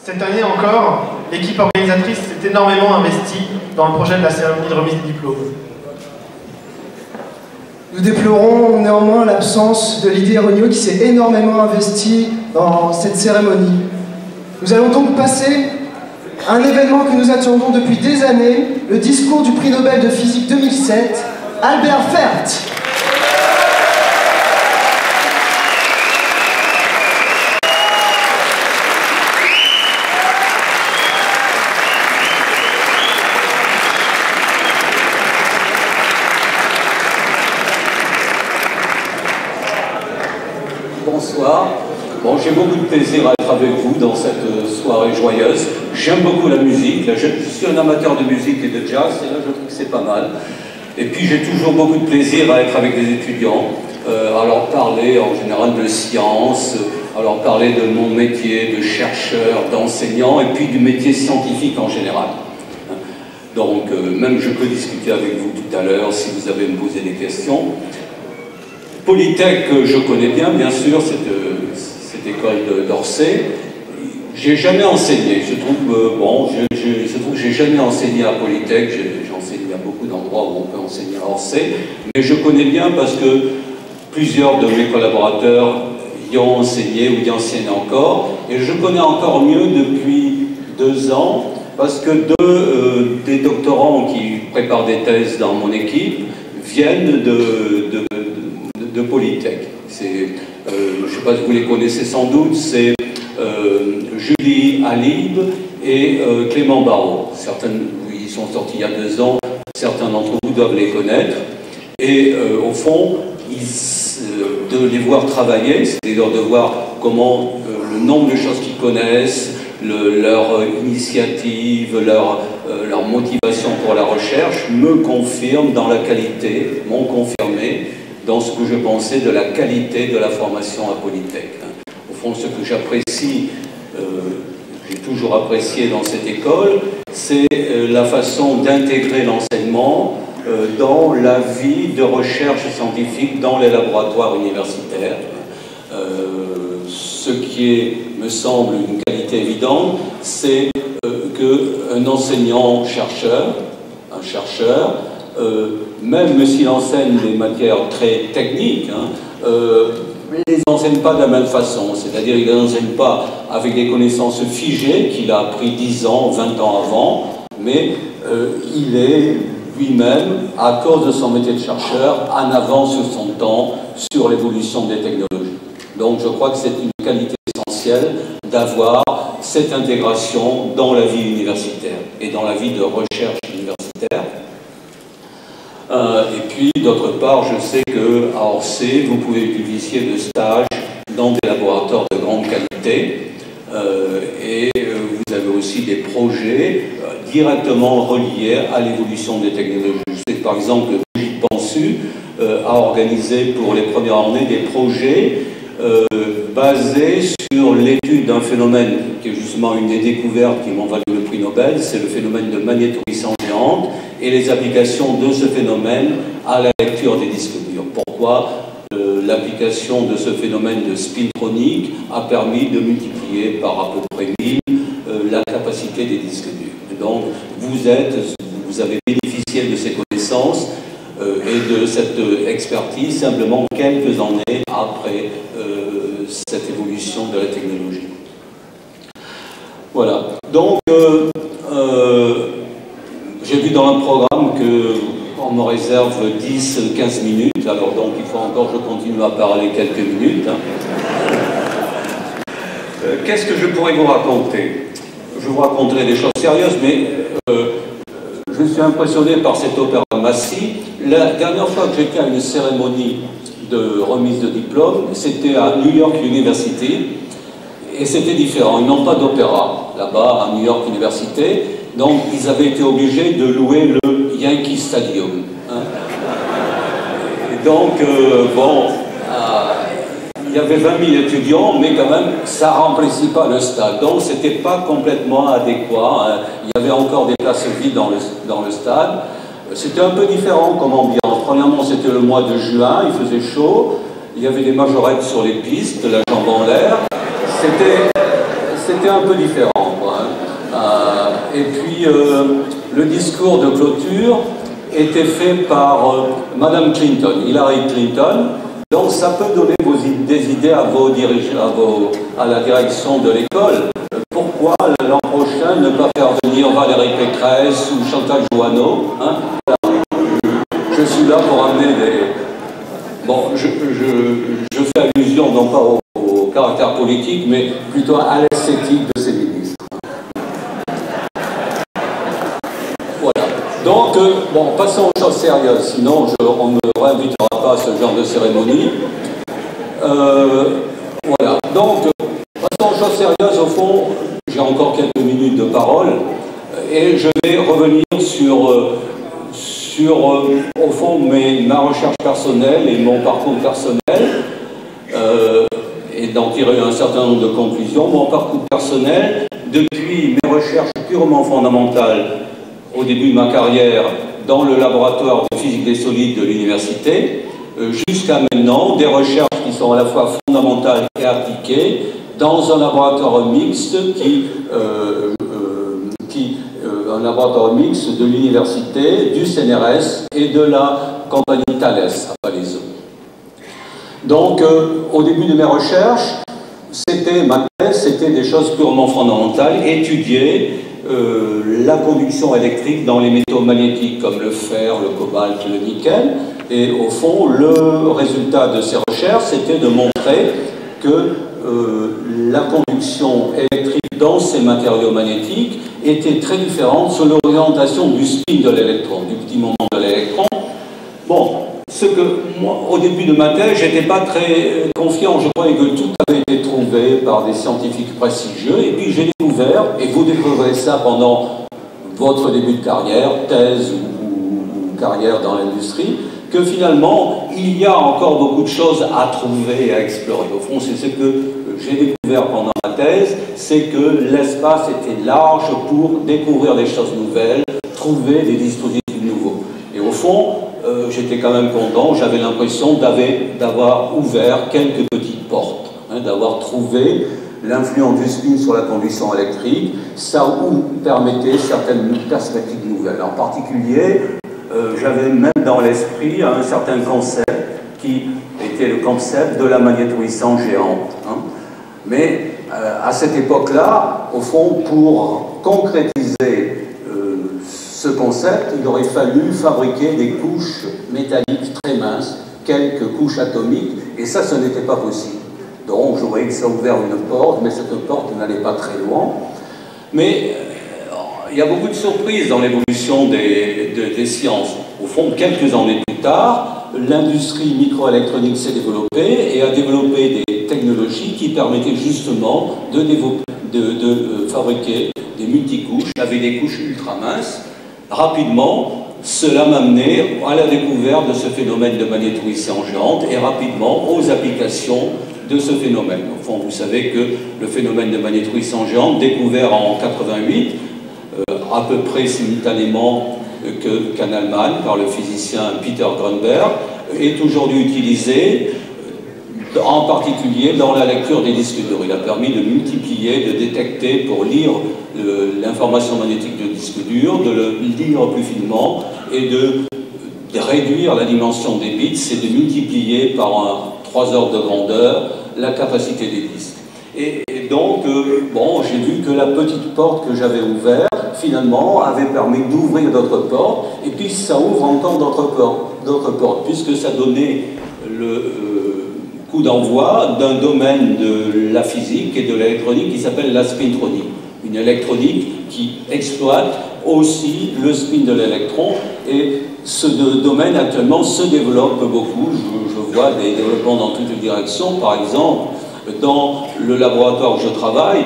Cette année encore, l'équipe organisatrice s'est énormément investie dans le projet de la cérémonie de remise des diplômes. Nous déplorons néanmoins l'absence de Lydie Héronio qui s'est énormément investie dans cette cérémonie. Nous allons donc passer à un événement que nous attendons depuis des années, le discours du prix Nobel de physique 2007, Albert Fert. Bonsoir. Bon, j'ai beaucoup de plaisir à être avec vous dans cette soirée joyeuse. J'aime beaucoup la musique. Là, je suis un amateur de musique et de jazz, et là, je trouve que c'est pas mal. Et puis, j'ai toujours beaucoup de plaisir à être avec des étudiants, à leur parler en général de science, à leur parler de mon métier de chercheur, d'enseignant, et puis du métier scientifique en général. Donc, même je peux discuter avec vous tout à l'heure si vous avez à me poser des questions. Polytech, je connais bien sûr, cette école d'Orsay. J'ai jamais enseigné. Je trouve que j'ai jamais enseigné à Polytech. J'ai enseigné à beaucoup d'endroits où on peut enseigner à Orsay. Mais je connais bien parce que plusieurs de mes collaborateurs y ont enseigné ou y enseignent encore. Et je connais encore mieux depuis 2 ans parce que des doctorants qui préparent des thèses dans mon équipe viennent de Polytech. Je ne sais pas si vous les connaissez sans doute, c'est Julie Alib et Clément Barrault. Ils sont sortis il y a 2 ans, certains d'entre vous doivent les connaître. Et au fond, de les voir travailler, c'est-à-dire de voir comment le nombre de choses qu'ils connaissent, leur initiative, leur motivation pour la recherche, me confirme dans la qualité, m'ont confirmé dans ce que je pensais de la qualité de la formation à Polytech. Au fond, ce que j'apprécie, j'ai toujours apprécié dans cette école, c'est la façon d'intégrer l'enseignement dans la vie de recherche scientifique dans les laboratoires universitaires. Ce qui me semble une qualité évidente, c'est qu'un enseignant-chercheur, même s'il enseigne des matières très techniques, il ne les enseigne pas de la même façon. C'est-à-dire qu'il ne les enseigne pas avec des connaissances figées qu'il a appris 10 ans, 20 ans avant, mais il est lui-même, à cause de son métier de chercheur, en avance sur son temps, sur l'évolution des technologies. Donc je crois que c'est une qualité essentielle d'avoir cette intégration dans la vie universitaire et dans la vie de recherche universitaire. Et puis, d'autre part, je sais qu'à Orsay, vous pouvez bénéficier de stages dans des laboratoires de grande qualité et vous avez aussi des projets directement reliés à l'évolution des technologies. Je sais que, par exemple, Brigitte Pensu a organisé pour les premières années des projets basés sur l'étude d'un phénomène qui est justement une des découvertes qui m'ont valu le prix Nobel, c'est le phénomène de magnétorisation géante et les applications de ce phénomène à la lecture des disques durs. Pourquoi l'application de ce phénomène de spintronique a permis de multiplier par à peu près 1000 la capacité des disques durs. Et donc, vous avez bénéficié de ces connaissances et de cette expertise simplement quelques années après cette évolution de la technologie. Voilà. Donc, j'ai vu dans le programme qu'on me réserve 10-15 minutes, alors donc il faut encore que je continue à parler quelques minutes. Qu'est-ce que je pourrais vous raconter? Je vous raconterai des choses sérieuses, mais je suis impressionné par cet opéra Massy. La dernière fois que j'étais à une cérémonie de remise de diplôme, c'était à New York University, et c'était différent. Ils n'ont pas d'opéra là-bas à New York University, donc ils avaient été obligés de louer le Yankee Stadium. Hein. Et donc, il y avait 20 000 étudiants, mais quand même, ça ne remplissait pas le stade. Donc, ce n'était pas complètement adéquat. Hein. Il y avait encore des places vides dans le stade. C'était un peu différent comme ambiance. Premièrement, c'était le mois de juin, il faisait chaud. Il y avait des majorettes sur les pistes, la jambe en l'air. c'était un peu différent, quoi, hein. Et puis, le discours de clôture était fait par Madame Clinton, Hillary Clinton. Donc, ça peut donner des idées à vos dirigeants, à la direction de l'école. Pourquoi l'an prochain ne pas faire venir Valérie Pécresse ou Chantal Jouanneau, hein? Je suis là pour amener des... Bon, je fais allusion non pas au caractère politique, mais plutôt à l'esthétique de ces ministres. Voilà. Donc, bon, passons aux choses sérieuses, sinon on ne me réinvitera pas à ce genre de cérémonie. Voilà. Donc, passons aux choses sérieuses. Au fond, j'ai encore quelques minutes de parole, et je vais revenir sur au fond, ma recherche personnelle et mon parcours personnel, et d'en tirer un certain nombre de conclusions. Mon parcours personnel, depuis mes recherches purement fondamentales au début de ma carrière dans le laboratoire de physique des solides de l'université, jusqu'à maintenant, des recherches qui sont à la fois fondamentales et appliquées dans un laboratoire mixte un laboratoire mixte de l'université, du CNRS et de la compagnie Thales à Palaiseau. Donc, au début de mes recherches, ma thèse, c'était des choses purement fondamentales, étudier la conduction électrique dans les métaux magnétiques comme le fer, le cobalt, le nickel. Et au fond, le résultat de ces recherches, c'était de montrer que la conduction électrique dans ces matériaux magnétiques était très différente sur l'orientation du spin de l'électron, du petit moment de l'électron. Bon, ce que moi, au début de ma thèse, je n'étais pas très confiant. Je croyais que tout avait été trouvé par des scientifiques prestigieux. Et puis j'ai découvert, et vous découvrez ça pendant votre début de carrière, thèse ou carrière dans l'industrie, que finalement, il y a encore beaucoup de choses à trouver et à explorer. Au fond, c'est ce que j'ai découvert pendant ma thèse, c'est que l'espace était large pour découvrir des choses nouvelles, trouver des dispositifs nouveaux. Et au fond, j'étais quand même content, j'avais l'impression d'avoir ouvert quelques petites portes, hein, d'avoir trouvé l'influence du spin sur la conduction électrique, ça permettait certaines perspectives nouvelles. En particulier, j'avais même dans l'esprit un certain concept qui était le concept de la magnétoïsance géante. Hein. Mais à cette époque-là, au fond, pour concrétiser ce concept, il aurait fallu fabriquer des couches métalliques très minces, quelques couches atomiques, et ça, ce n'était pas possible. Donc, je voyais que ça a ouvert une porte, mais cette porte n'allait pas très loin. Mais il y a beaucoup de surprises dans l'évolution des sciences. Au fond, quelques années plus tard, l'industrie microélectronique s'est développée et a développé des technologies qui permettaient justement de fabriquer des multicouches avec des couches ultra minces. Rapidement, cela m'a amené à la découverte de ce phénomène de magnétoïsance géante et rapidement aux applications de ce phénomène. Au fond, vous savez que le phénomène de magnétoïsance géante, découvert en 88, à peu près simultanément qu'en Allemagne par le physicien Peter Grunberg, est aujourd'hui utilisé en particulier dans la lecture des disques durs. Il a permis de multiplier, de détecter pour lire l'information magnétique du disque dur, de le lire plus finement et de réduire la dimension des bits et de multiplier par 3 ordres de grandeur la capacité des disques. Et donc, bon, j'ai vu que la petite porte que j'avais ouverte, finalement, avait permis d'ouvrir d'autres portes, et puis ça ouvre encore d'autres portes, puisque ça donnait le coup d'envoi d'un domaine de la physique et de l'électronique qui s'appelle la spintronique. Une électronique qui exploite aussi le spin de l'électron, et ce domaine actuellement se développe beaucoup. Je vois des développements dans toutes les directions. Par exemple, dans le laboratoire où je travaille,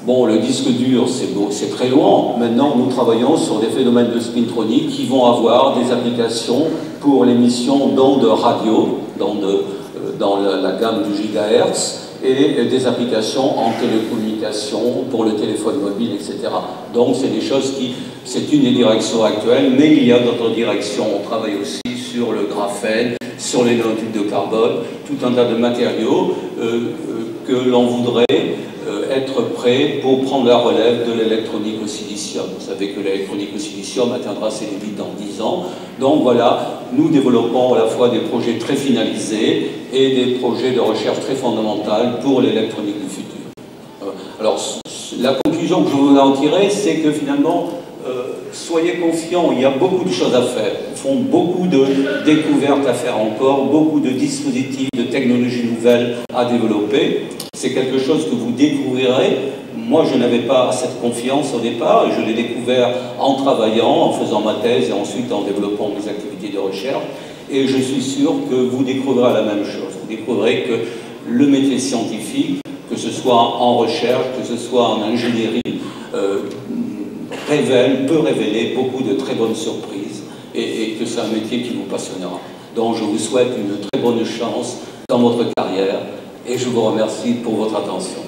bon, le disque dur, c'est très loin. Maintenant, nous travaillons sur des phénomènes de spintronique qui vont avoir des applications pour l'émission d'ondes radio, dans la gamme du gigahertz, et des applications en télécommunication pour le téléphone mobile, etc. Donc, c'est des choses c'est une des directions actuelles, mais il y a d'autres directions. On travaille aussi sur le graphène, sur les nanotubes de carbone, tout un tas de matériaux que l'on voudrait être prêts pour prendre la relève de l'électronique au silicium. Vous savez que l'électronique au silicium atteindra ses limites dans 10 ans. Donc voilà, nous développons à la fois des projets très finalisés et des projets de recherche très fondamentaux pour l'électronique du futur. Alors, la conclusion que je voudrais en tirer, c'est que finalement, soyez confiants, il y a beaucoup de choses à faire. Ils font beaucoup de découvertes à faire encore, beaucoup de dispositifs, de technologies nouvelles à développer. C'est quelque chose que vous découvrirez. Moi, je n'avais pas cette confiance au départ, et je l'ai découvert en travaillant, en faisant ma thèse et ensuite en développant mes activités de recherche. Et je suis sûr que vous découvrirez la même chose. Vous découvrirez que le métier scientifique, que ce soit en recherche, que ce soit en ingénierie, peut révéler beaucoup de très bonnes surprises et que c'est un métier qui vous passionnera. Donc je vous souhaite une très bonne chance dans votre carrière et je vous remercie pour votre attention.